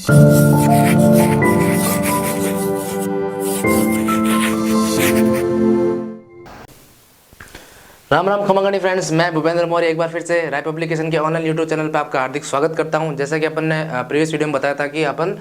Ram Ram खमागणी friends, मैं भूपेंद्र मौर्य एक बार फिर से राय पब्लिकेशन के ऑनलाइन यूट्यूब चैनल पर आपका हार्दिक स्वागत करता हूं। जैसा कि अपन ने प्रीवियस वीडियो में बताया था कि अपन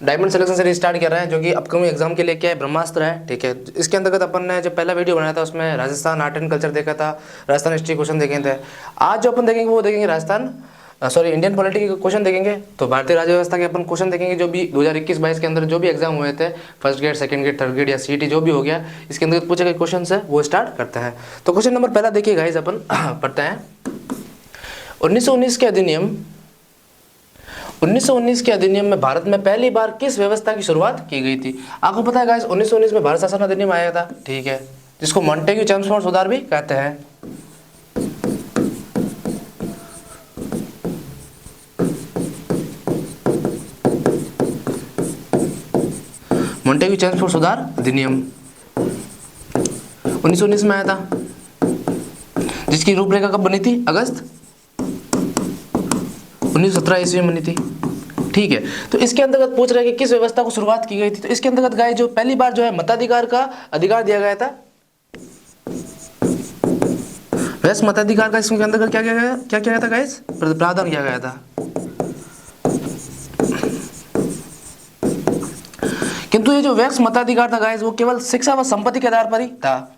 डायमंड सिलेक्शन सीरीज स्टार्ट कर रहे हैं, जो कि अपकमिंग एग्जाम के लिए क्या है, ब्रह्मास्त्र है। ठीक है, इसके अंतर्गत अपन ने जो पहला वीडियो बनाया था उसमें राजस्थान आर्ट एंड कल्चर देखा था, राजस्थान हिस्ट्री क्वेश्चन देखे थे। आज जो अपन देखेंगे वो देखेंगे राजस्थान इंडियन पॉलिटी के क्वेश्चन देखेंगे। तो भारतीय राज्य व्यवस्था के अपन क्वेश्चन देखेंगे जो भी 2021-22 के अंदर जो भी एग्जाम हुए थे, first grade, second grade, third grade या सीईटी जो भी हो गया, इसके अंदर पूछे गए क्वेश्चन है वो स्टार्ट करते हैं। तो क्वेश्चन नंबर पहला देखिए गाइस, अपन पढ़ते हैं। 1919 के अधिनियम 1919 के अधिनियम में भारत में पहली बार किस व्यवस्था की शुरुआत की गई थी? आपको पता है गाइस, 1919 में भारत शासन अधिनियम आया था। ठीक है, जिसको मॉन्टेग्यू चेम्सफोर्ड सुधार भी कहते हैं। मॉन्टेग्यू चेम्सफोर्ड सुधार अधिनियम 1919 में आया था, जिसकी रूपरेखा कब बनी थी? अगस्त 1917 ईस्वी में बनी थी। ठीक है, तो इसके अंतर्गत पूछ रहे हैं कि किस व्यवस्था को शुरुआत की गई थी। तो इसके अंतर्गत गाइस जो पहली बार जो है मताधिकार का अधिकार दिया गया था, वैसे मताधिकार का इसके अंतर्गत क्या किया गया था गाइस? प्रावधान किया गया था। किंतु ये जो वैक्स मताधिकार था गाइस, वो केवल शिक्षा व संपत्ति के आधार पर ही था।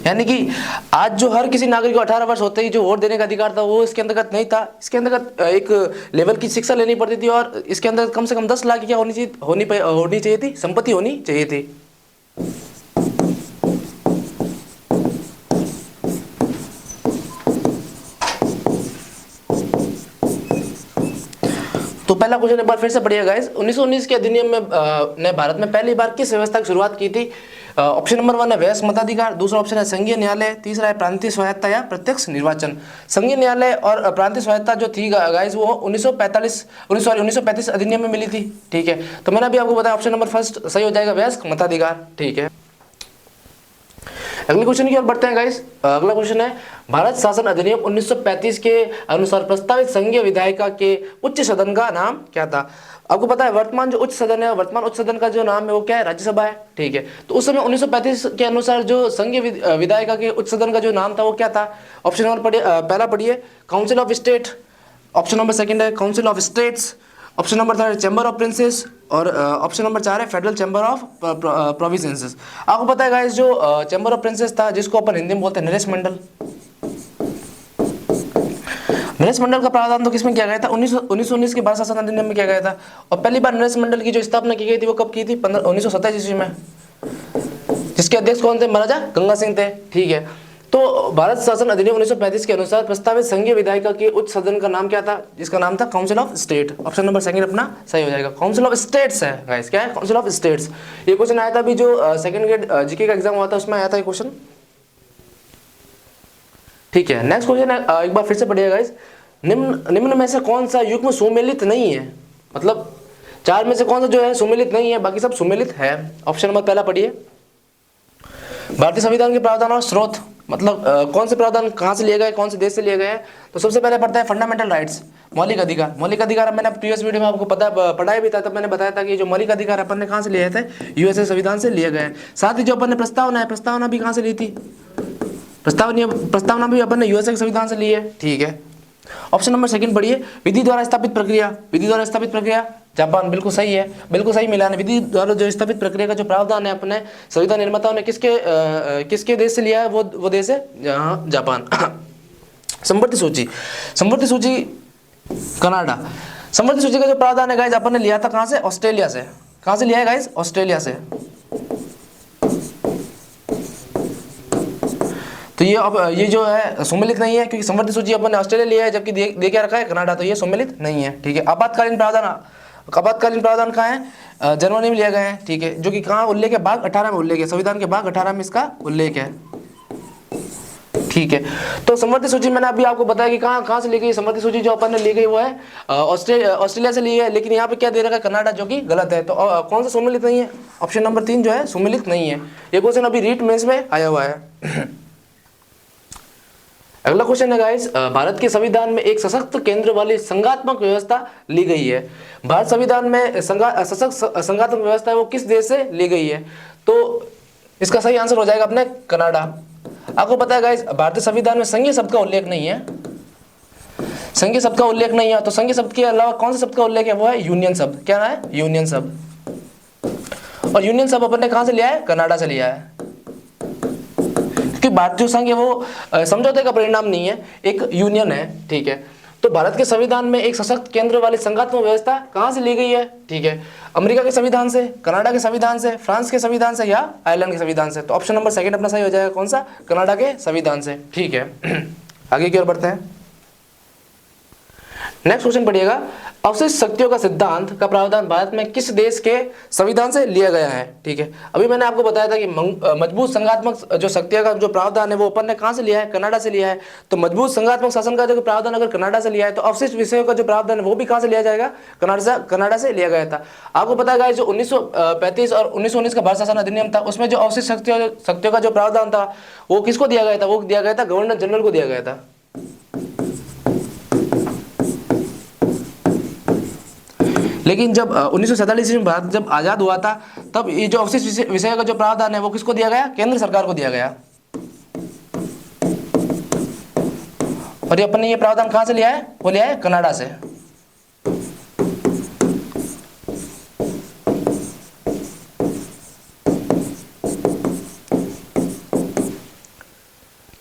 यानी कि आज जो हर किसी नागरिक को 18 वर्ष होते ही जो वोट देने का अधिकार था, वो इसके अंतर्गत नहीं था। इसके अंतर्गत एक लेवल की शिक्षा लेनी पड़ती थी और इसके अंदर कम से कम 10 लाख क्या होनी चाहिए थी, संपत्ति होनी चाहिए थी। तो पहला क्वेश्चन एक बार फिर से पढ़िएगा गाइस। 1919 के अधिनियम में ने भारत में पहली बार किस व्यवस्था की शुरुआत की थी? ऑप्शन नंबर 1 है वयस्क मताधिकार, दूसरा ऑप्शन है संघीय न्यायालय, तीसरा है प्रांतीय स्वायत्तता या प्रत्यक्ष निर्वाचन। संघीय न्यायालय और प्रांतीय स्वायत्तता जो थी गाइस, वो 1935 अधिनियम में मिली थी। ठीक है, तो मैंने अभी आपको बताया ऑप्शन नंबर फर्स्ट सही हो जाएगा, वयस्क मताधिकार। ठीक है, अगले क्वेश्चन की ओर बढ़ते हैं गाइस। अगला क्वेश्चन है, भारत शासन अधिनियम 1935 के अनुसार प्रस्तावित संघीय विधायिका के उच्च सदन का नाम क्या था? आपको पता है वर्तमान जो उच्च सदन है, वर्तमान उच्च सदन का जो नाम है वो क्या है? राज्यसभा है। ठीक है, तो उस समय 1935 के अनुसार जो संघीय विधायिका के उच्च सदन का जो नाम था वो क्या था? ऑप्शन नंबर पढ़िए, पहला पढ़िए council of state, option number second है council of states, option number 3 chamber of princes और ऑप्शन नंबर 4 है फेडरल चैम्बर ऑफ प्रोविंसेस। आपको पता है गाइस जो चैम्बर ऑफ प्रिंसेस था, जिसको अपन हिंदी में बोलते हैं नरेश मंडल। नरेश मंडल का प्रावधान तो किसमें किया गया था? 1919 के भारत शासन अधिनियम में किया गया था। और पहली बार नरेश मंडल की जो स्थापना की गई थी वो कब की थी? 1927 ईस्वी में। जिसके अध्यक्ष कौन थे? महाराजा गंगा सिंह थे। ठीक है, तो भारत शासन अधिनियम 1935 के अनुसार प्रस्तावित संघीय विधायिका के उच्च सदन का नाम क्या था? जिसका नाम था council of state. Option number second अपना सही हो जाएगा, काउंसिल ऑफ स्टेट्स है गाइस। क्या है? Council of states. ये क्वेश्चन आया था अभी जो सेकंड ग्रेड जीके का एग्जाम हुआ था, उसमें आया था ये क्वेश्चन। ठीक है, नेक्स्ट क्वेश्चन है, एक बार फिर से पढ़िएगा गाइस। निम्न में से कौन सा युग्म सुमेलित नहीं है? मतलब 4 में से कौन सा जो है सुमेलित नहीं है, बाकी सब सुमेलित है। ऑप्शन नंबर पहला पढ़िए, भारतीय संविधान के प्रावधान और स्रोत। मतलब कौन से प्रावधान कहाँ से लिए गए, कौन से देश से लिए गए हैं? तो सबसे पहले पढ़ता है फंडामेंटल राइट्स, मौलिक अधिकार। मौलिक अधिकार मैंने प्रीवियस वीडियो में आपको पढ़ाया भी था, तब मैंने बताया था कि जो मौलिक अधिकार अपन ने कहाँ से लिए थे? यूएसए संविधान से लिए गए। साथ ही जो अपन ने प्रस्तावना है, प्रस्तावना भी कहाँ से ली थी? प्रस्तावना भी अपन ने यूएसए के संविधान से ली है। ठीक है, ऑप्शन नंबर सेकंड पढ़िए, विधि द्वारा स्थापित प्रक्रिया। विधि द्वारा स्थापित प्रक्रिया जापान, बिल्कुल सही है, बिल्कुल सही मिला है। विधि द्वारा जो स्थापित प्रक्रिया का जो प्रावधान है अपने संविधान निर्माताओं ने किसके देश से लिया है? वो देश है जापान। संपत्ति सूची, संपत्ति सूची कनाडा। संपत्ति सूची का जो प्रावधान है गाइस अपन ने लिया था कहाँ से? ऑस्ट्रेलिया से। कहाँ से लिया है गाइस? ऑस्ट्रेलिया से। तो ये जो है सुमेलित नहीं है, क्योंकि संपत्ति सूची अपन ने ऑस्ट्रेलिया लिया है, जबकि दे के रखा है कनाडा, तो ये सुमेलित नहीं है। ठीक है, आपातकालीन प्रावधान कहाँ है? जर्मनी में लिया गया है। ठीक है, जो कि कहाँ उल्लेख है? भाग 18 में उल्लेख है, संविधान के भाग 18 में इसका उल्लेख है। ठीक है, तो संपत्ति सूची मैंने अभी आपको बताया कि कहाँ से ली गई। संपत्ति सूची जो अपन ने ली गई वो है ऑस्ट्रेलिया से ली है, लेकिन यहाँ पे क्या दे रखा है? कनाडा, जो कि गलत है। तो कौन सा सुमेलित नहीं है? ऑप्शन नंबर 3 जो है सुमेलित नहीं है। ये क्वेश्चन अभी रीट मेंस में आया हुआ है। अगला क्वेश्चन है गाइस, भारत के संविधान में एक सशक्त केंद्र वाली संघात्मक व्यवस्था ली गई है। भारत संविधान में सशक्त संघात्मक व्यवस्था है वो किस देश से ली गई है? तो इसका सही आंसर हो जाएगा अपने कनाडा। आपको पता है गाइस, भारतीय संविधान में संघीय शब्द का उल्लेख नहीं है, संघीय शब्द का उल्लेख नहीं है। तो संघीय शब्द के अलावा कौन से शब्द का उल्लेख है? वो है यूनियन शब्द। क्या है? यूनियन शब्द। और यूनियन शब्द अपन ने कहां से लिया है? कनाडा से लिया है। क्योंकि भारतीय संघ है वो समझौते का परिणाम नहीं है, एक यूनियन है, ठीक है। तो भारत के संविधान में एक सशक्त केंद्र वाली संघात्मक व्यवस्था कहां से ली गई है? ठीक है, अमेरिका के संविधान से, कनाडा के संविधान से, फ्रांस के संविधान से या आयरलैंड के संविधान से? तो ऑप्शन नंबर सेकंड अपना सही हो जाएगा। कौन सा? कनाडा के संविधान से, ठीक है। आगे की ओर बढ़ते हैं। नेक्स्ट क्वेश्चन पढ़िएगा, अवशिष्ट शक्तियों का सिद्धांत का प्रावधान भारत में किस देश के संविधान से लिया गया है? ठीक है, अभी मैंने आपको बताया था कि मजबूत संघात्मक जो शक्तियों का जो प्रावधान है वो अपन ने कहां से लिया है? कनाडा से लिया है। तो मजबूत संघात्मक शासन का जो प्रावधान अगर कनाडा से लिया है तो अवशिष्ट विषयों का जो प्रावधान है वो भी कहां से लिया जाएगा? कनाडा से लिया गया था। आपको पता है जो 1935 और 1919 का भारत शासन अधिनियम था उसमें जो अवशिष्ट शक्तियों का जो प्रावधान था वो किसको दिया गया था? वो दिया गया था गवर्नर जनरल को दिया गया था। लेकिन जब 1947 में भारत जब आजाद हुआ था तब ये जो अवशिष्ट विषय का जो प्रावधान है वो किसको दिया गया? केंद्र सरकार को दिया गया। और ये अपन ने ये प्रावधान कहां से लिया है? वो लिया है कनाडा से।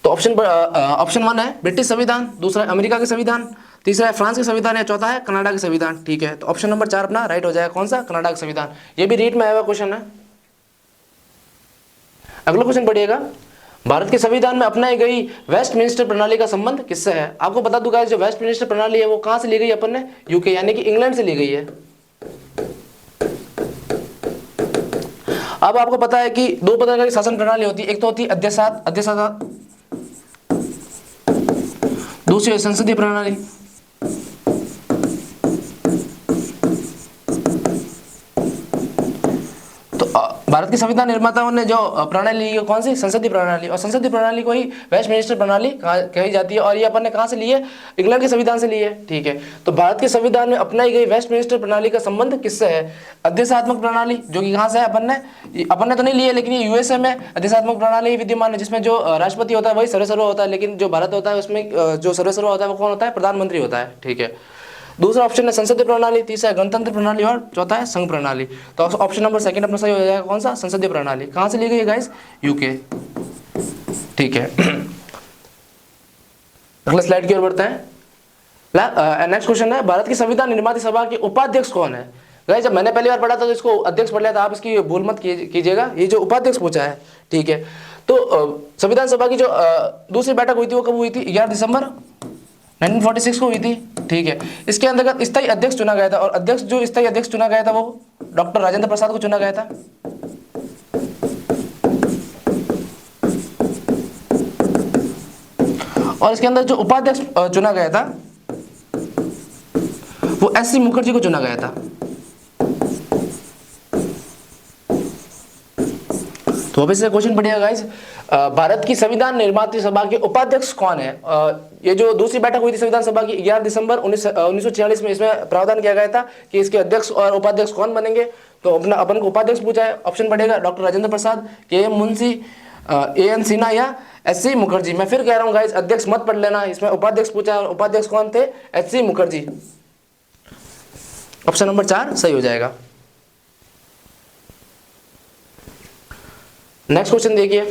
तो ऑप्शन 1 है ब्रिटिश संविधान, दूसरा है अमेरिका के संविधान, तीसरा है फ्रांस के संविधान या चौथा है कनाडा के संविधान, ठीक है। तो ऑप्शन नंबर 4 अपना राइट हो जाएगा। कौन सा? कनाडा का संविधान। ये भी रीट में आया हुआ क्वेश्चन है। अगला क्वेश्चन पढ़िएगा, भारत के संविधान में अपनाई गई वेस्टमिंस्टर प्रणाली का संबंध किससे है? आपको बता दूं गाइस, जो वेस्टमिंस्टर प्रणाली है वो कहां से ली गई अपन ने? यूके यानी कि इंग्लैंड से ली गई है। अब आपको पता है कि दो प्रकार की शासन प्रणाली होती है, एक तो होती है अध्यक्षात्मक, दूसरी है संसदीय प्रणाली। तो भारत के संविधान निर्माताओं ने जो प्रणाली ली है कौन सी? संसदीय प्रणाली। और संसदीय प्रणाली को ही वेस्टमिंस्टर प्रणाली कही जाती है। और ये अपन ने कहां से ली है? इंग्लैंड के संविधान से ली है, ठीक है। तो भारत के संविधान में अपनाई गई वेस्टमिंस्टर प्रणाली का संबंध किससे है? अध्यक्षात्मक प्रणाली, जो कि कहां से है? अपन ने तो नहीं ली है, लेकिन ये यूएसए में अध्यक्षात्मक प्रणाली विद्यमान है, जिसमें जो राष्ट्रपति होता है वही सर्वसर्वा होता है। लेकिन जो भारत होता है उसमें जो सर्वसर्वा होता है वो कौन होता है? प्रधानमंत्री होता है, ठीक है। दूसरा ऑप्शन है संसदीय प्रणाली, तीसरा है गणतंत्र प्रणाली और चौथा है संघ प्रणाली। तो ऑप्शन नंबर सेकंड अपना सही हो जाएगा। कौन सा? संसदीय प्रणाली। कहां से ली गई है गाइस? यूके, ठीक है। अगले स्लाइड की ओर बढ़ते हैं। नेक्स्ट क्वेश्चन है, भारत की संविधान निर्माता सभा के उपाध्यक्ष कौन है? गाइस जब मैंने पहली बार पढ़ा था तो इसको अध्यक्ष पढ़ लिया था, आप इसकी भूल मत कीजिएगा। ये जो उपाध्यक्ष पूछा है, ठीक है। तो संविधान सभा की जो दूसरी बैठक हुई थी वो कब हुई थी? 11 दिसंबर 1946 को हुई थी, ठीक है। इसके अंतर्गत स्थायी अध्यक्ष चुना गया था और अध्यक्ष जो स्थायी अध्यक्ष चुना गया था वो डॉक्टर राजेंद्र प्रसाद को चुना गया था। और इसके अंदर जो उपाध्यक्ष चुना गया था वो एस.सी. मुखर्जी को चुना गया था। तो अभी से क्वेश्चन बढ़िया गाइस, भारत की संविधान निर्माता सभा के उपाध्यक्ष कौन है? ये जो दूसरी बैठक हुई थी संविधान सभा की 11 दिसंबर 1946 में, इसमें प्रावधान किया गया था कि इसके अध्यक्ष और उपाध्यक्ष कौन बनेंगे। तो अपन को उपाध्यक्ष पूछा है, ऑप्शन बढ़ेगा doctor Rajendra Prasad, KM. Munshi, AN. Sinha या एस.सी. मुखर्जी। मैं फिर कह रहा हूँ गाइस, अध्यक्ष मत पढ़ लेना, इसमें उपाध्यक्ष पूछा है और उपाध्यक्ष कौन थे? एस.सी. मुखर्जी। ऑप्शन नंबर 4 सही हो जाएगा। नेक्स्ट क्वेश्चन देखिए,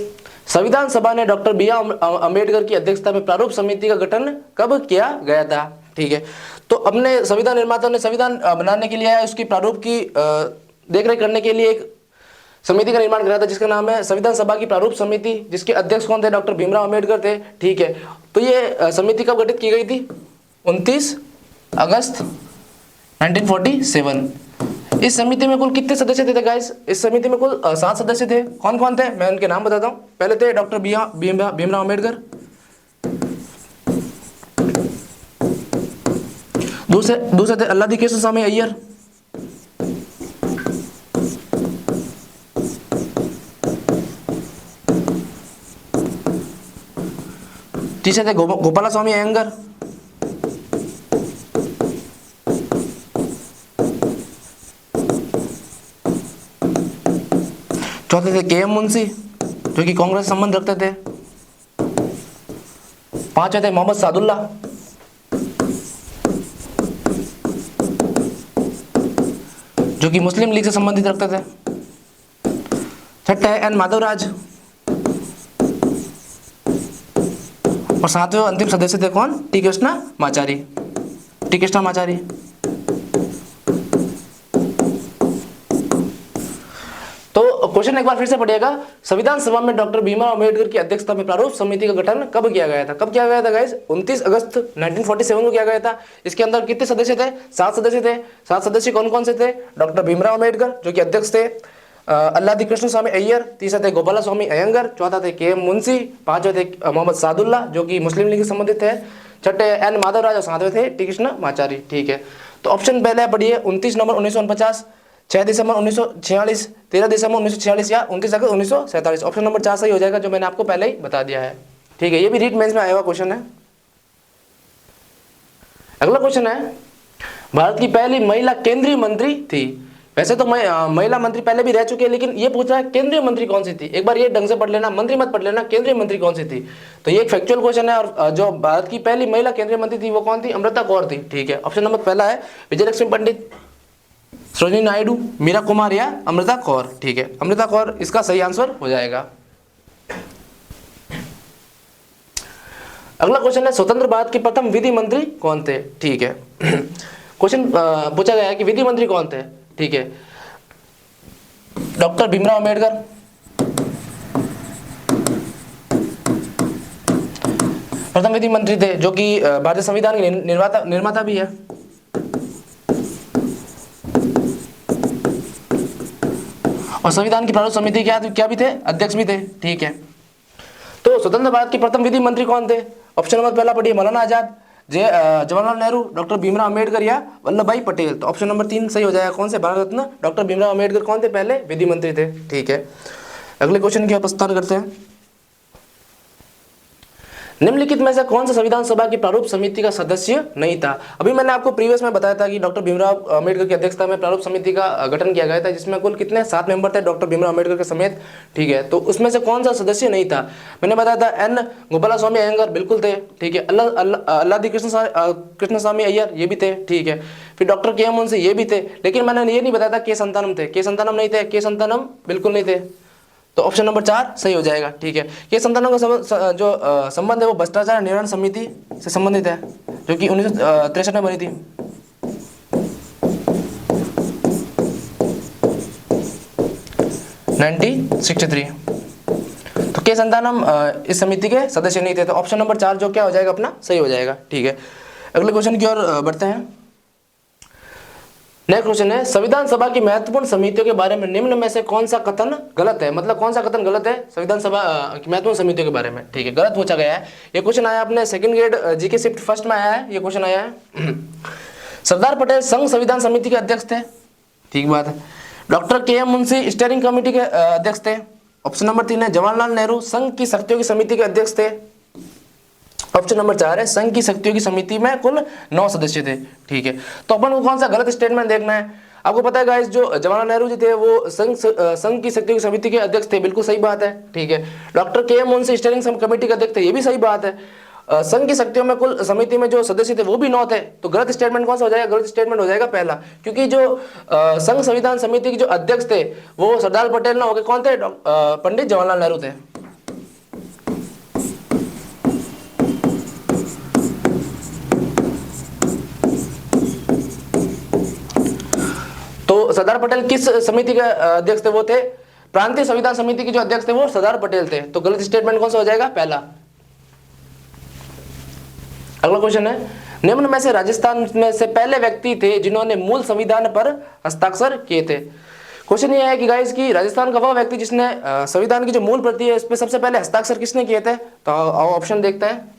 संविधान सभा ने डॉक्टर बी.आर. अम्बेडकर की अध्यक्षता में प्रारूप समिति का गठन कब किया गया था? ठीक है, तो अपने संविधान निर्माताओं ने संविधान बनाने के लिए उसकी प्रारूप की देखरेख करने के लिए एक समिति का निर्माण कराया था जिसका नाम है संविधान सभा की प्रारूप समिति, जिसके अध्यक्ष कौन थे? डॉक्टर भीमराव अम्बेडकर थे, ठीक है। तो ये समिति कब गठित की गई थी? 29 अगस्त 1947। इस समिति में कुल कितने सदस्य थे गाइस? इस समिति में कुल 7 सदस्य थे। कौन कौन थे? मैं उनके नाम बताता हूं। पहले थे डॉक्टर भीमराव अम्बेडकर, दूसरे थे अल्लादी केशव स्वामी अय्यर, तीसरे थे गोपाला स्वामी अयंगर, चौथे थे के एम मुंशी जो कि कांग्रेस से संबंध रखते थे, पांचवे थे मोहम्मद सादुल्ला, जो कि मुस्लिम लीग से संबंधित रखते थे, छठे है एन माधवराज, और सातवें अंतिम सदस्य थे कौन, टी कृष्णा माचारी, टी कृष्णा माचारी। तो क्वेश्चन एक बार फिर से पढ़िएगा, संविधान सभा में डॉक्टर भीमराव अंबेडकर की अध्यक्षता में प्रारूप समिति का गठन कब किया गया था? कब किया गया था गाइस? 29 अगस्त 1947 को किया गया था। इसके अंदर कितने सदस्य थे? 7 सदस्य थे। 7 सदस्य कौन कौन से थे? डॉक्टर भीमराव अंबेडकर जो कि अध्यक्ष थे, अल्लादी कृष्ण स्वामी अय्यर, तीसरा थे गोपाला स्वामी अयंगर, चौथा थे के एम मुंशी, पांचवे थे मोहम्मद सादुल्ला जो कि मुस्लिम लीग से संबंधित है, छठे एन माधवराज और सातवें थे टी कृष्ण माचारी। ठीक है, तो ऑप्शन पहले पढ़िए, 29 नवंबर 1949, 6 दिसंबर 1946, 13 दिसंबर 1946 या 29 अगस्त 1947। ऑप्शन नंबर 4 सही हो जाएगा, जो मैंने आपको पहले ही बता दिया है। ठीक है, ये भी रीट मेंस में आया हुआ क्वेश्चन है। अगला क्वेश्चन है, भारत की पहली महिला केंद्रीय मंत्री थी। वैसे तो महिला मंत्री पहले भी रह चुके हैं, लेकिन ये पूछ रहा है केंद्रीय मंत्री कौन सी थी। एक बार ये ढंग से पढ़ लेना, मंत्री मत पढ़ लेना, केंद्रीय मंत्री कौन सी थी। तो ये एक फैक्चुअल क्वेश्चन है, और जो भारत की पहली महिला केंद्रीय मंत्री थी वो कौन थी? अमृता कौर थी। ठीक है, ऑप्शन नंबर पहला है विजयलक्ष्मी पंडित, सरोजिनी नायडू, मीरा कुमार या अमृता कौर। ठीक है, अमृता कौर इसका सही आंसर हो जाएगा। अगला क्वेश्चन है, स्वतंत्र भारत के प्रथम विधि मंत्री कौन थे? ठीक है, क्वेश्चन पूछा गया है कि विधि मंत्री कौन थे। ठीक है, डॉक्टर भीमराव अंबेडकर, प्रथम विधि मंत्री थे जो कि भारतीय संविधान के निर्माता भी है। और संविधान की प्रारूप समिति क्या भी थे? अध्यक्ष भी थे। ठीक है, तो स्वतंत्र भारत के प्रथम विधि मंत्री कौन थे? ऑप्शन नंबर पहला पढ़िए, मौलाना आजाद, जवाहरलाल नेहरू, डॉक्टर भीमराव अंबेडकर या वल्लभ भाई पटेल। तो ऑप्शन नंबर 3 सही हो जाएगा। कौन से? भारत रत्न डॉक्टर भीमराव अंबेडकर कौन थे? पहले विधि मंत्री थे। ठीक है, अगले क्वेश्चन की प्रस्ताव करते हैं, निम्नलिखित में से कौन सा संविधान सभा की प्रारूप समिति का सदस्य नहीं था? अभी मैंने आपको प्रीवियस में बताया था कि डॉक्टर भीमराव अंबेडकर की अध्यक्षता में प्रारूप समिति का गठन किया गया था, जिसमें कुल कितने 7 मेंबर थे डॉक्टर भीमराव अंबेडकर के समेत। ठीक है, तो उसमें से कौन सा सदस्य नहीं था? मैंने बताया था एन गोपाला स्वामी अयंगर बिल्कुल थे। ठीक है, अल्लादी कृष्ण स्वामी अय्यर ये भी थे। ठीक है, फिर डॉक्टर के एम मुंशी ये भी थे, लेकिन मैंने ये नहीं बताया था के संतानम थे। के संतानम नहीं थे, के संतानम बिल्कुल नहीं थे। तो ऑप्शन नंबर 4 सही हो जाएगा। ठीक है, ये संतानों का जो संबंध है वो भ्रष्टाचार निवारण समिति से संबंधित है, जो कि 1963 में बनी थी। तो के संतानम इस समिति के सदस्य नहीं थे। तो ऑप्शन नंबर 4 जो क्या हो जाएगा अपना सही हो जाएगा। ठीक है, अगले क्वेश्चन की ओर बढ़ते हैं। नेक्स्ट क्वेश्चन है, संविधान सभा की महत्वपूर्ण समितियों के बारे में निम्न में से कौन सा कथन गलत है? मतलब कौन सा कथन गलत है संविधान सभा की महत्वपूर्ण समितियों के बारे में? ठीक है, गलत पूछा गया है। ये क्वेश्चन आया अपने second grade GK shift first में आया है। ये क्वेश्चन आया है, सरदार पटेल संघ संविधान समिति के अध्यक्ष थे। ठीक बात है। डॉक्टर के एम मुंशी स्टीयरिंग कमेटी के अध्यक्ष थे। ऑप्शन नंबर 3 है जवाहरलाल नेहरू संघ की शक्तियों की समिति के अध्यक्ष थे। ऑप्शन नंबर 4 है संघ की शक्तियों की समिति में कुल 9 सदस्य थे। ठीक है, तो अपन को कौन सा गलत स्टेटमेंट देखना है? आपको पता है गाइस, जो जवाहरलाल नेहरू जी थे वो संघ की शक्तियों की समिति के अध्यक्ष थे, बिल्कुल सही बात है। ठीक है, डॉक्टर के एम मुंशी स्टीयरिंग कमेटी के अध्यक्ष थे, ये भी सही बात है। संघ की शक्तियों में कुल समिति में जो सदस्य थे वो भी 9 थे। तो गलत स्टेटमेंट कौन सा हो जाएगा? गलत स्टेटमेंट हो जाएगा पहला, क्योंकि जो संघ संविधान समिति के जो अध्यक्ष थे वो सरदार पटेल ना होकर कौन थे? पंडित जवाहरलाल नेहरू थे। तो सरदार पटेल किस समिति के अध्यक्ष थे? वो थे प्रांतीय संविधान समिति के जो अध्यक्ष थे वो सरदार पटेल थे। तो गलत स्टेटमेंट कौन सा हो जाएगा? पहला। अगला क्वेश्चन है, निम्न में से राजस्थान में से पहले व्यक्ति थे जिन्होंने मूल संविधान पर हस्ताक्षर किए थे। क्वेश्चन ये है कि गाइस की राजस्थान का वह व्यक्ति जिसने संविधान की जो मूल प्रति है इस पे सबसे पहले हस्ताक्षर किसने किए थे? तो आओ ऑप्शन देखते हैं।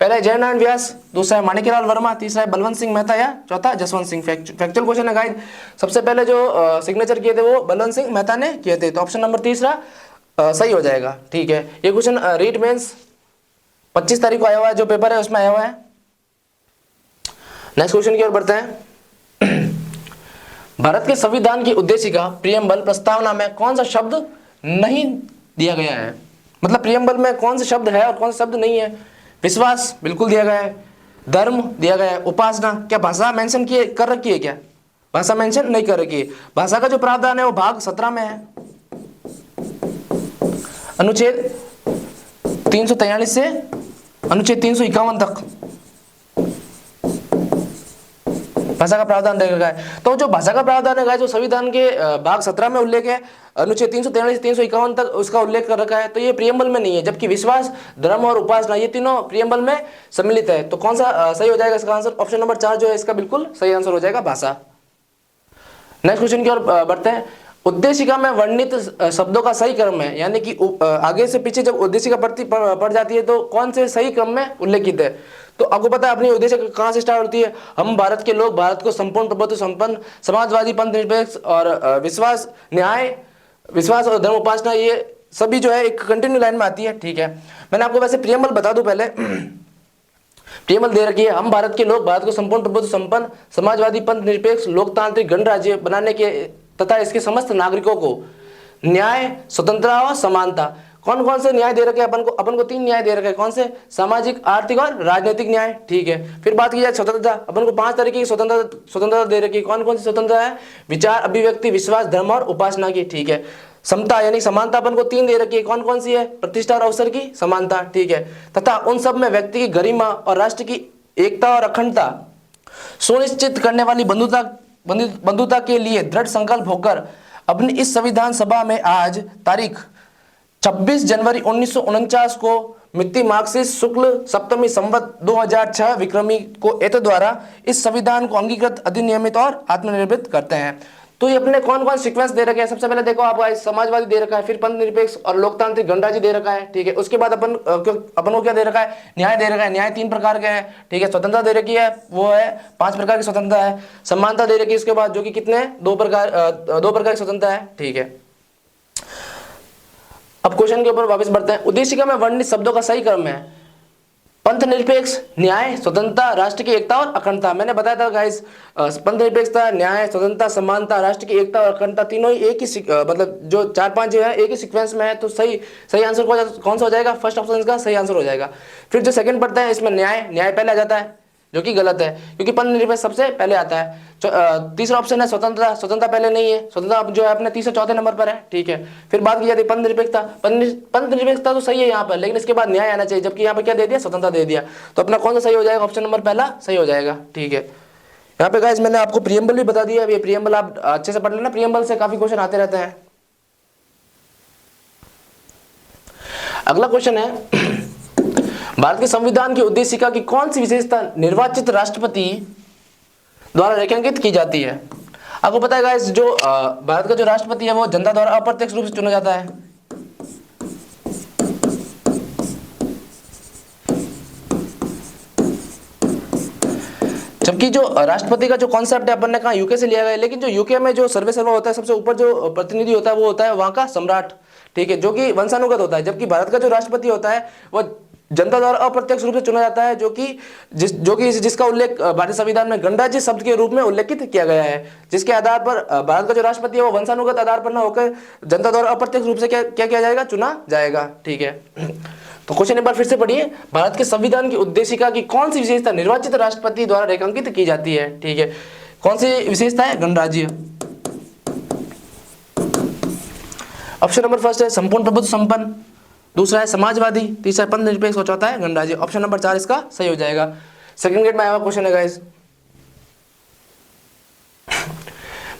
पहला है जयनारायण व्यास, दूसरा है माणिक्यलाल वर्मा, तीसरा है बलवंत सिंह मेहता या चौथा जसवंत सिंह। फैक्चुअल क्वेश्चन है गाइस। सबसे पहले जो सिग्नेचर किए थे वो बलवंत सिंह मेहता ने किए थे। तो ऑप्शन नंबर तीसरा सही हो जाएगा। ठीक है, ये क्वेश्चन रीट मेंस 25 तारीख को आया हुआ है, जो पेपर है उसमें आया हुआ है। नेक्स्ट क्वेश्चन की ओर बढ़ते हैं। भारत के संविधान की उद्देशिका प्रियम्बल प्रस्तावना में कौन सा शब्द नहीं दिया गया है? मतलब प्रियम्बल में कौन सा शब्द है और कौन सा शब्द नहीं है? विश्वास बिल्कुल दिया गया है, धर्म दिया गया है, उपासना, क्या भाषा मेंशन किए कर रखी है? क्या भाषा मेंशन नहीं कर रखी है। भाषा का जो प्रावधान है वो भाग 17 में है, अनुच्छेद 343 से अनुच्छेद 351 तक भाषा का प्रावधान देखा है। तो जो भाषा का प्रावधान है जो संविधान के भाग 17 में उल्लेख है, अनुच्छेद 343 से 351 तक उसका उल्लेख कर रखा है, तो ये प्रियम्बल में नहीं है। जबकि विश्वास, धर्म और उपासना ये तीनों प्रियम्बल में सम्मिलित है। तो कौन सा सही हो जाएगा इसका आंसर? ऑप्शन नंबर 4 जो है इसका बिल्कुल सही आंसर हो जाएगा, भाषा। नेक्स्ट क्वेश्चन की ओर बढ़ते हैं। उद्देशिका में वर्णित शब्दों का सही क्रम है, यानी कि आगे से पीछे जब उद्देशिका पढ़ जाती है तो कौन से सही क्रम में उल्लेखित है? तो आपको पता है अपनी उद्देशिका कहाँ से स्टार्ट होती है? हम भारत के लोग भारत को संपूर्ण प्रभुत्व संपन्न समाजवादी पंथ निरपेक्ष और विश्वास, न्याय, विश्वास और धर्म उपासना, ये सभी जो है एक कंटिन्यू लाइन में आती है। ठीक है, मैंने आपको वैसे प्रियम्बल बता दूं पहले। प्रियम्बल दे रखी है, हम भारत के लोग भारत को संपूर्ण प्रभुत्व संपन्न समाजवादी पंथ निरपेक्ष लोकतांत्रिक गणराज्य बनाने के तथा इसके समस्त नागरिकों को न्याय, स्वतंत्रता और समानता। कौन कौन से न्याय दे रखे हैं? अपन को 3 न्याय दे रखे हैं। कौन से? सामाजिक, आर्थिक और राजनीतिक न्याय। ठीक है, फिर बात की जाए स्वतंत्रता, अपन को 5 तरीके की स्वतंत्रता दे रखी है। कौन कौन सी स्वतंत्रता है? विचार, अभिव्यक्ति, विश्वास, धर्म और उपासना की। ठीक है, समता यानी समानता अपन को 3 दे रखी है। कौन कौन सी है? प्रतिष्ठा और अवसर की समानता। ठीक है, तथा उन सब में व्यक्ति की गरिमा और राष्ट्र की एकता और अखंडता सुनिश्चित करने वाली बंधुता के लिए दृढ़ संकल्प होकर अपनी इस संविधान सभा में आज तारीख 26 जनवरी 1949 को मिति मार्क्सिस्ट शुक्ल सप्तमी संवत 2006 विक्रमी को एतद द्वारा इस संविधान को अंगीकृत, अधिनियमित और आत्मनिर्भर करते हैं। तो ये अपने कौन कौन सीक्वेंस दे रखे हैं? सबसे पहले देखो आपका समाजवादी दे रखा है, फिर पंथ निरपेक्ष और लोकतांत्रिक गणराज्य दे रखा है। ठीक है, उसके बाद अपन को क्या दे रखा है? न्याय दे रखा है। न्याय 3 प्रकार के हैं। ठीक है, स्वतंत्रता दे रखी है, वो है 5 प्रकार की स्वतंत्रता है। समानता दे रखी है उसके बाद, जो कि कितने 2 प्रकार की स्वतंत्रता है। ठीक है, अब क्वेश्चन के ऊपर वापस बढ़ते हैं। उद्देशिका में वर्णित शब्दों का सही क्रम है पंथ निरपेक्ष, न्याय, स्वतंत्रता, राष्ट्र की एकता और अखंडता। मैंने बताया था गाइस, पंथ निरपेक्षता, न्याय, स्वतंत्रता, समानता, राष्ट्र की एकता और अखंडता तीनों ही एक ही मतलब जो 4-5 जो है एक ही सीक्वेंस में है। तो सही आंसर कौन सा हो जाएगा? फर्स्ट ऑप्शन का सही आंसर हो जाएगा। फिर जो सेकंड पढ़ते हैं इसमें न्याय पहले आ जाता है, जो कि गलत है क्योंकि पंथ निरपेक्ष सबसे पहले आता है। तीसरा ऑप्शन है स्वतंत्रता पहले नहीं है, स्वतंत्रता जो है अपने 3-4 नंबर पर है। ठीक है, फिर बात की जाती है पंथ निरपेक्षता तो सही है यहाँ पर, लेकिन इसके बाद न्याय आना चाहिए, जबकि यहाँ पर क्या दे दिया? स्वतंत्रता दे दिया। तो अपना कौन सा सही हो जाएगा? ऑप्शन नंबर पहला सही हो जाएगा। ठीक है, यहाँ पे गाइस मैंने आपको प्रियम्बल भी बता दिया। ये प्रियम्बल आप अच्छे से पढ़ लेना, प्रियम्बल से काफी क्वेश्चन आते रहते हैं। अगला क्वेश्चन है, भारत के संविधान की उद्देशिका की कौन सी विशेषता निर्वाचित राष्ट्रपति द्वारा रेखांकित की जाती है? आपको पता है गाइस, जो भारत का जो राष्ट्रपति है वो जनता द्वारा अप्रत्यक्ष रूप से चुना जाता है। जबकि जो राष्ट्रपति का जो कॉन्सेप्ट है अपन ने कहा यूके से लिया गया है, लेकिन जो यूके में जो सर्वेसर्वा होता है, सबसे ऊपर जो प्रतिनिधि होता है वो होता है वहां का सम्राट। ठीक है, जो कि वंशानुगत होता है। जबकि भारत का जो राष्ट्रपति होता है वो जनता द्वारा अप्रत्यक्ष रूप से चुना जाता है, जिसका उल्लेख भारतीय संविधान में गणराज्य शब्द के रूप में उल्लेखित किया गया है। जिसके आधार पर भारत का जो राष्ट्रपति है वो वंशानुगत आधार पर न होकर जनता द्वारा अप्रत्यक्ष रूप से क्या किया जाएगा? चुना जाएगा। ठीक है, तो क्वेश्चन एक बार फिर से पढ़िए। भारत के संविधान की उद्देशिका की कौन सी विशेषता निर्वाचित राष्ट्रपति द्वारा रेखांकित की जाती है? ठीक है, कौन सी विशेषता है? गणराज्य। ऑप्शन नंबर फर्स्ट है संपूर्ण प्रभुत्व संपन्न, दूसरा है समाजवादी, तीसरा पंथ निरपेक्ष और चौथा है गणराज्य। ऑप्शन नंबर 4 इसका सही हो जाएगा। सेकंड ग्रेड में आया हुआ क्वेश्चन है गाइस,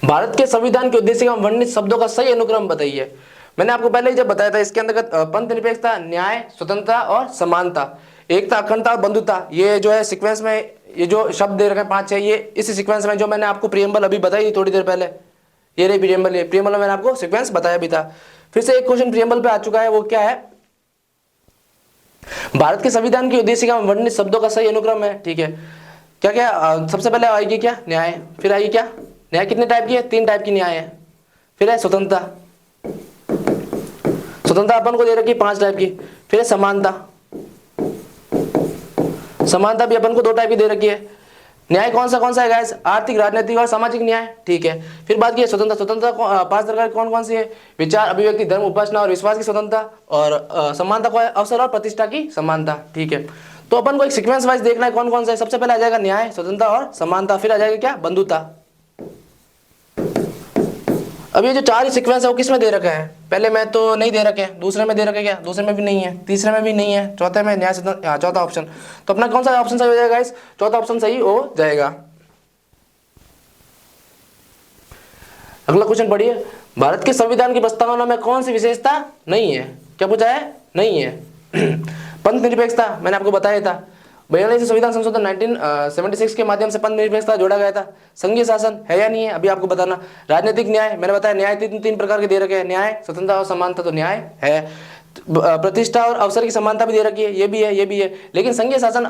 भारत के संविधान के उद्देश्य में वर्णित शब्दों का सही अनुक्रम बताइए। मैंने आपको पहले ही जब बताया था, इसके अंतर्गत पंथ निरपेक्षता, न्याय, स्वतंत्रता और समानता, एकता, अखंडता और बंधुता, ये जो है सीक्वेंस में ये जो शब्द दे रखे हैं 5-6, ये इसी सीक्वेंस में जो मैंने आपको प्रियम्बल अभी बताई थोड़ी देर पहले, ये रही प्रियम्बल में मैंने आपको सीक्वेंस बताया भी था। फिर से एक क्वेश्चन प्रियम्बल पे आ चुका है, वो क्या है? भारत के संविधान की उद्देशिका में वर्णित शब्दों का सही अनुक्रम है। ठीक है, क्या क्या सबसे पहले आएगी क्या? न्याय। फिर आएगी क्या? न्याय कितने टाइप की है? 3 टाइप की न्याय है। फिर है स्वतंत्रता अपन को दे रखी 5 टाइप की। फिर है समानता, समानता भी अपन को 2 टाइप की दे रखी है। न्याय कौन सा है गाइस? आर्थिक, राजनीतिक और सामाजिक न्याय, ठीक है। फिर बात की स्वतंत्रता 5 प्रकार कौन सी है? विचार, अभिव्यक्ति, धर्म, उपासना और विश्वास की स्वतंत्रता, और समानता को है अवसर और प्रतिष्ठा की समानता, ठीक है। तो अपन को एक सीक्वेंस वाइज देखना है कौन सा है। सबसे पहले आ जाएगा न्याय, स्वतंत्रता और समानता, फिर आ जाएगा क्या? बंधुता। अब ये जो 4 ही सीक्वेंस है वो किस में दे रखा है? पहले में तो नहीं दे रखे, दूसरे में दे रखे, क्या दूसरे में भी नहीं है, तीसरे में भी नहीं है, चौथे में न्याय स्वतंत्र, चौथा ऑप्शन। तो अपना कौन सा ऑप्शन सही हो जाएगा गाइस? चौथा ऑप्शन सही हो जाएगा। अगला क्वेश्चन पढ़िए। भारत के संविधान की प्रस्तावना में कौन सी विशेषता नहीं है? क्या पूछा है? नहीं है। पंथ निरपेक्षता, मैंने आपको बताया था। 42 संविधान संशोधन 1976 के माध्यम से पंथ निरपेक्षता जोड़ा गया था। संघीय शासन है या नहीं है? अभी आपको बताना। राजनीतिक न्याय, मैंने बताया न्याय तीन प्रकार के दे रखे हैं, न्याय, स्वतंत्रता और समानता, तो न्याय है। प्रतिष्ठा और अवसर की समानता भी दे रखी है, ये भी है। लेकिन संघीय शासन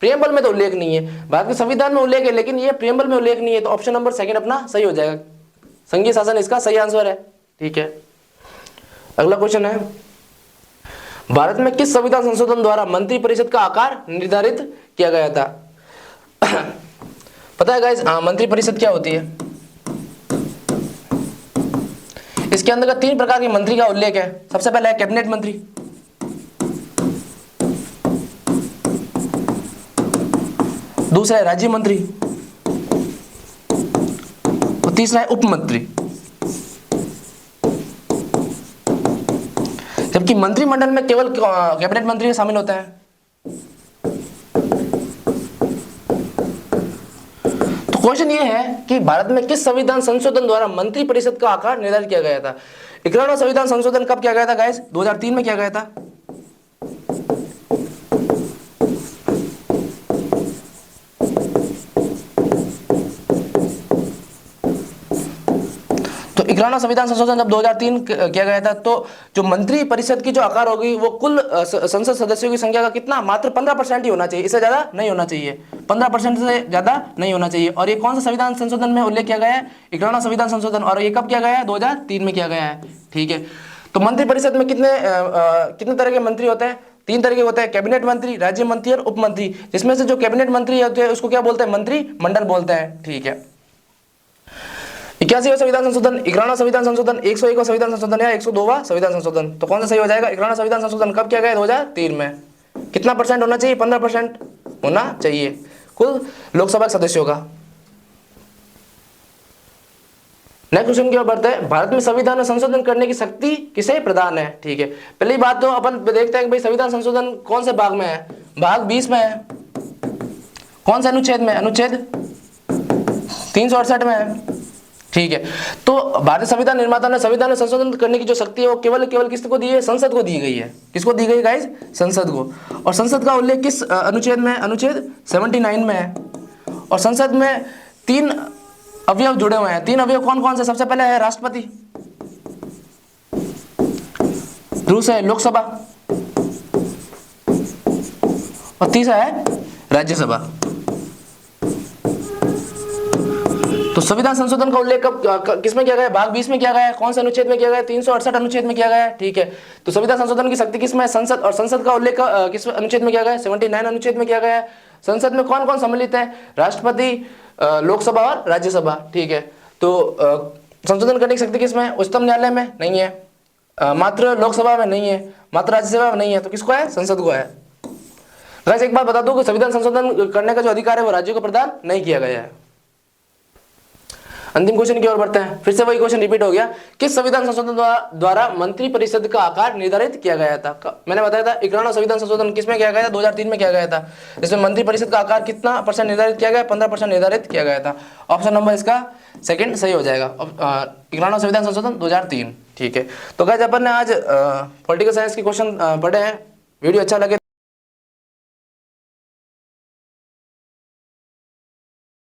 प्रियम्बल में तो उल्लेख नहीं है, भारत के संविधान में उल्लेख है, लेकिन ये प्रियम्बल में उल्लेख नहीं है। तो ऑप्शन नंबर 2 अपना सही हो जाएगा, संघीय शासन इसका सही आंसर है, ठीक है। अगला क्वेश्चन है, भारत में किस संविधान संशोधन द्वारा मंत्री परिषद का आकार निर्धारित किया गया था? पता है गाइस मंत्री परिषद क्या होती है? इसके अंदर 3 प्रकार के मंत्री का उल्लेख है। सबसे पहला है कैबिनेट मंत्री, दूसरा है राज्य मंत्री और तीसरा है उप मंत्री। जबकि मंत्रिमंडल में केवल कैबिनेट मंत्री शामिल होते हैं। तो क्वेश्चन ये है कि भारत में किस संविधान संशोधन द्वारा मंत्री परिषद का आकार निर्धारित किया गया था? 51वां संविधान संशोधन कब किया गया था गाइस? 2003 में किया गया था। तो 51वां संविधान संशोधन जब 2003 किया गया था, तो जो मंत्री परिषद की जो आकार होगी वो कुल संसद सदस्यों की संख्या का कितना? मात्र 15% ही होना चाहिए, इससे ज्यादा नहीं होना चाहिए, 15% से ज्यादा नहीं होना चाहिए। और ये कौन सा संविधान संशोधन में उल्लेख किया गया है? 51वां संविधान संशोधन। और ये कब किया गया है? 2003 में किया गया है, ठीक है। तो मंत्री परिषद में कितने तरह के मंत्री होते हैं? 3 तरह के होते हैं, कैबिनेट मंत्री, राज्य मंत्री और उप मंत्री। जिसमें से जो कैबिनेट मंत्री होते हैं उसको क्या बोलते हैं? मंत्रिमंडल बोलते हैं, ठीक है। 81वां संविधान संशोधन, 51वां संविधान संशोधन, 101वां संविधान संशोधन या 102वां संविधान संशोधन, तो कौन सा सही हो जाएगा? 51वां संविधान संशोधन कब किया गया? 2003 में। कितना परसेंट होना चाहिए? 15% होना चाहिए कुल लोकसभा सदस्यों का। नेक्स्ट क्वेश्चन की ओर बढ़ते हैं। भारत में संविधान में संशोधन करने की शक्ति किसे प्रदान है? ठीक है, पहली बात तो अपन देखते हैं कि भाई संविधान संशोधन कौन से भाग में है? भाग 20 में है। कौन से अनुच्छेद में? अनुच्छेद 368 में है, ठीक है। तो भारतीय संविधान निर्माता ने संविधान में संशोधन करने की जो शक्ति है वो केवल किसको दी है? संसद को दी गई है। किसको दी गई गाइस? संसद को। और संसद का उल्लेख किस अनुच्छेद में? अनुच्छेद 79 में है। और संसद में 3 अवयव जुड़े हुए हैं। 3 अवयव कौन कौन से? सबसे पहले है राष्ट्रपति, दूसरा है लोकसभा और तीसरा है राज्यसभा। तो संविधान संशोधन का उल्लेख किसमें किया गया? भाग 20 में किया गया है। कौन से अनुच्छेद में किया गया? 368 अनुच्छेद में किया गया है, ठीक है। तो संविधान संशोधन की शक्ति किसमें? संसद। और संसद का उल्लेख किस अनुच्छेद में किया गया है? 79 अनुच्छेद में किया गया है। संसद में कौन कौन सम्मिलित है? राष्ट्रपति, लोकसभा और राज्यसभा, ठीक है। तो संशोधन करने की शक्ति किसमें? उच्चतम न्यायालय में नहीं है, मात्र लोकसभा में नहीं है, मात्र राज्यसभा में नहीं है, तो किसको है? संसद को है। वैसे एक बात बता दूं कि संविधान संशोधन करने का जो अधिकार है वो राज्यों को प्रदान नहीं किया गया है। अंतिम क्वेश्चन की ओर बढ़ते हैं। फिर से वही क्वेश्चन रिपीट हो गया। किस संविधान संशोधन द्वारा मंत्री परिषद का आकार निर्धारित किया गया था? मैंने बताया था 51वां संविधान संशोधन किसमें किया गया था? 2003 में किया गया था। इसमें मंत्री परिषद का आकार कितना % निर्धारित किया गया? 15% निर्धारित किया गया था। ऑप्शन नंबर इसका 2 सही हो जाएगा। 51वां संविधान संशोधन 2003, ठीक है। तो गाइस अपन ने आज पॉलिटिकल साइंस के क्वेश्चन पढ़े हैं। वीडियो अच्छा लगे